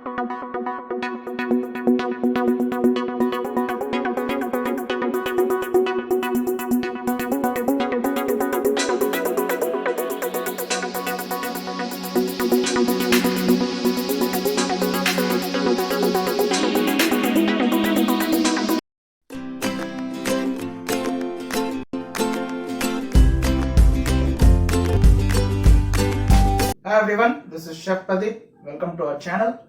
Hi everyone, this is Chef Pradeep. Welcome to our channel.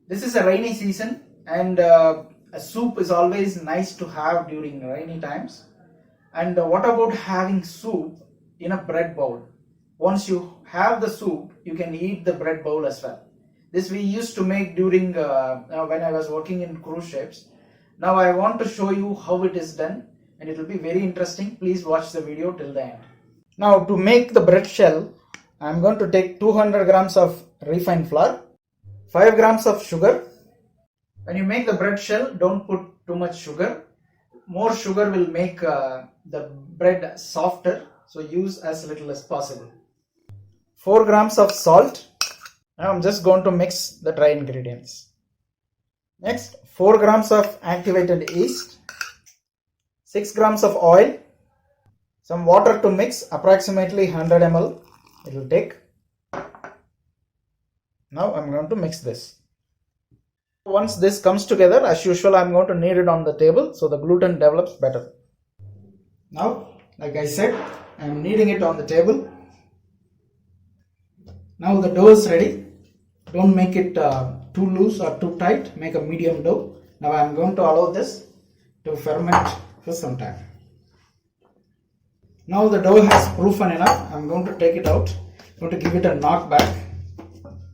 This is a rainy season and a soup is always nice to have during rainy times. And what about having soup in a bread bowl? Once you have the soup, you can eat the bread bowl as well. This we used to make during when I was working in cruise ships. Now I want to show you how it is done and it will be very interesting. Please watch the video till the end. Now to make the bread shell, I am going to take 200 grams of refined flour, 5 grams of sugar. When you make the bread shell, don't put too much sugar. More sugar will make the bread softer, so use as little as possible. 4 grams of salt. Now I'm just going to mix the dry ingredients. Next, 4 grams of activated yeast, 6 grams of oil, some water to mix, approximately 100 ml. It will take. Now I'm going to mix this. Once this comes together, as usual, I'm going to knead it on the table so the gluten develops better. Now, like I said, I'm kneading it on the table. Now the dough is ready. Don't make it too loose or too tight. Make a medium dough. Now I'm going to allow this to ferment for some time. Now the dough has proofed enough. I'm going to take it out. I'm going to give it a knock back.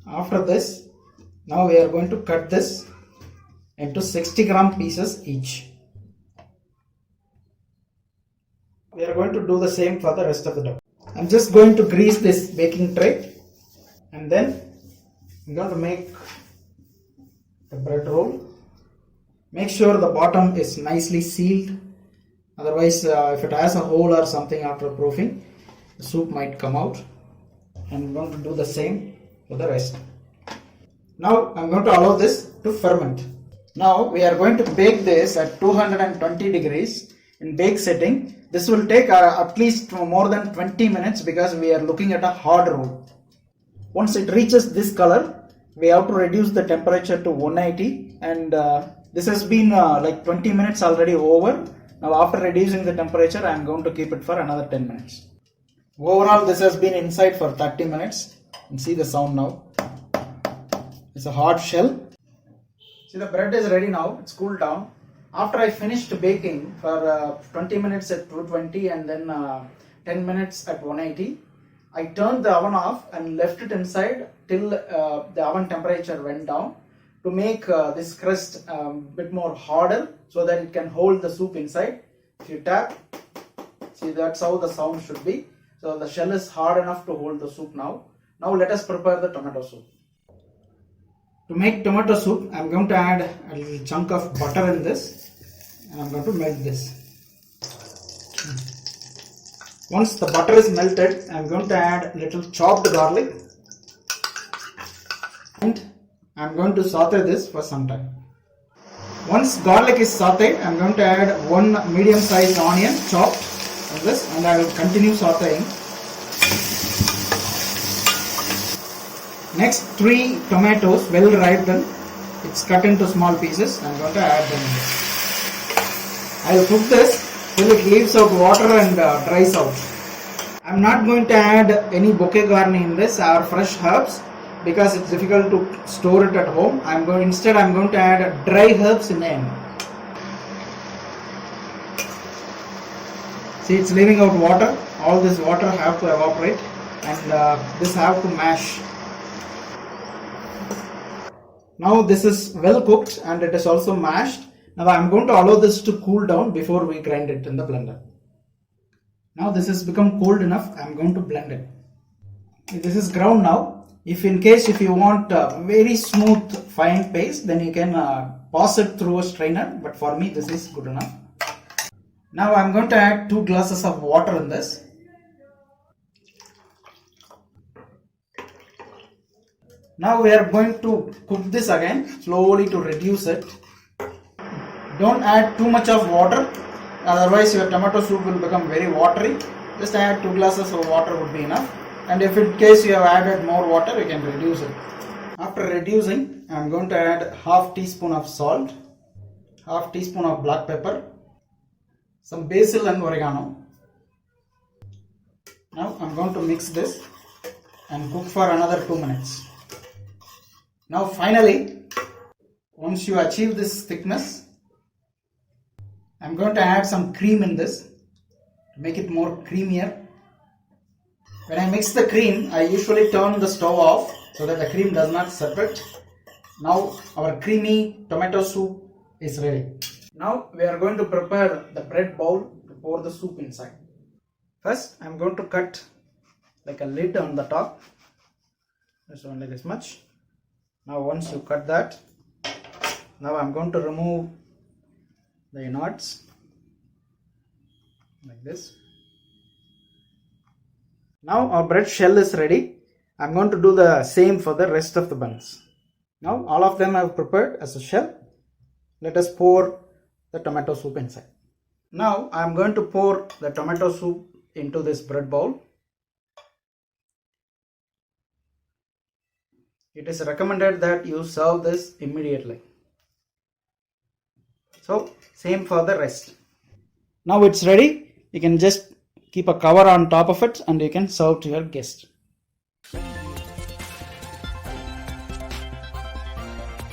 After this, now we are going to cut this into 60-gram pieces each. We are going to do the same for the rest of the dough. I'm just going to grease this baking tray and then I'm going to make the bread roll. Make sure the bottom is nicely sealed. Otherwise, if it has a hole or something after proofing, the soup might come out. And I'm going to do the same for the rest. Now I'm going to allow this to ferment. Now we are going to bake this at 220 degrees in bake setting. This will take at least more than 20 minutes because we are looking at a hard roll. Once it reaches this color, we have to reduce the temperature to 180 and this has been like 20 minutes already over. Now after reducing the temperature, I am going to keep it for another 10 minutes. Overall, this has been inside for 30 minutes. And see the sound now. It's a hard shell. See, the bread is ready now. It's cooled down. After I finished baking for 20 minutes at 220 and then 10 minutes at 180, I turned the oven off and left it inside till the oven temperature went down to make this crust a bit more harder so that it can hold the soup inside. If you tap, see, that's how the sound should be. So the shell is hard enough to hold the soup now. Now let us prepare the tomato soup. To make tomato soup, I am going to add a little chunk of butter in this and I am going to melt this. Once the butter is melted, I am going to add a little chopped garlic and I am going to saute this for some time. Once garlic is sauteed, I am going to add one medium-sized onion chopped in this and I will continue sauteing. Next, 3 tomatoes, well ripened. It's cut into small pieces. I am going to add them in this. I will cook this till it leaves out water and dries out. I am not going to add any bouquet garni in this or fresh herbs because it's difficult to store it at home. Instead I am going to add dry herbs in the end. See, it's leaving out water. All this water have to evaporate and this have to mash. Now this is well cooked and it is also mashed. Now I am going to allow this to cool down before we grind it in the blender. Now this has become cold enough. I am going to blend it. This is ground now. If you want very smooth fine paste, then you can pass it through a strainer. But for me, this is good enough. Now I am going to add 2 glasses of water in this. Now we are going to cook this again slowly to reduce it. Don't add too much of water, otherwise your tomato soup will become very watery. Just add 2 glasses of water would be enough. And if in case you have added more water, you can reduce it. After reducing, I am going to add half teaspoon of salt, half teaspoon of black pepper, some basil and oregano. Now I am going to mix this and cook for another 2 minutes. Now finally, once you achieve this thickness, I am going to add some cream in this to make it more creamier. When I mix the cream, I usually turn the stove off so that the cream does not separate. Now our creamy tomato soup is ready. Now we are going to prepare the bread bowl to pour the soup inside. First, I am going to cut like a lid on the top. Just only this much. Now once you cut that, now I am going to remove the innards like this. Now our bread shell is ready. I am going to do the same for the rest of the buns. Now all of them I have prepared as a shell. Let us pour the tomato soup inside. Now I am going to pour the tomato soup into this bread bowl. It is recommended that you serve this immediately. So same for the rest. Now it's ready. You can just keep a cover on top of it and you can serve to your guest.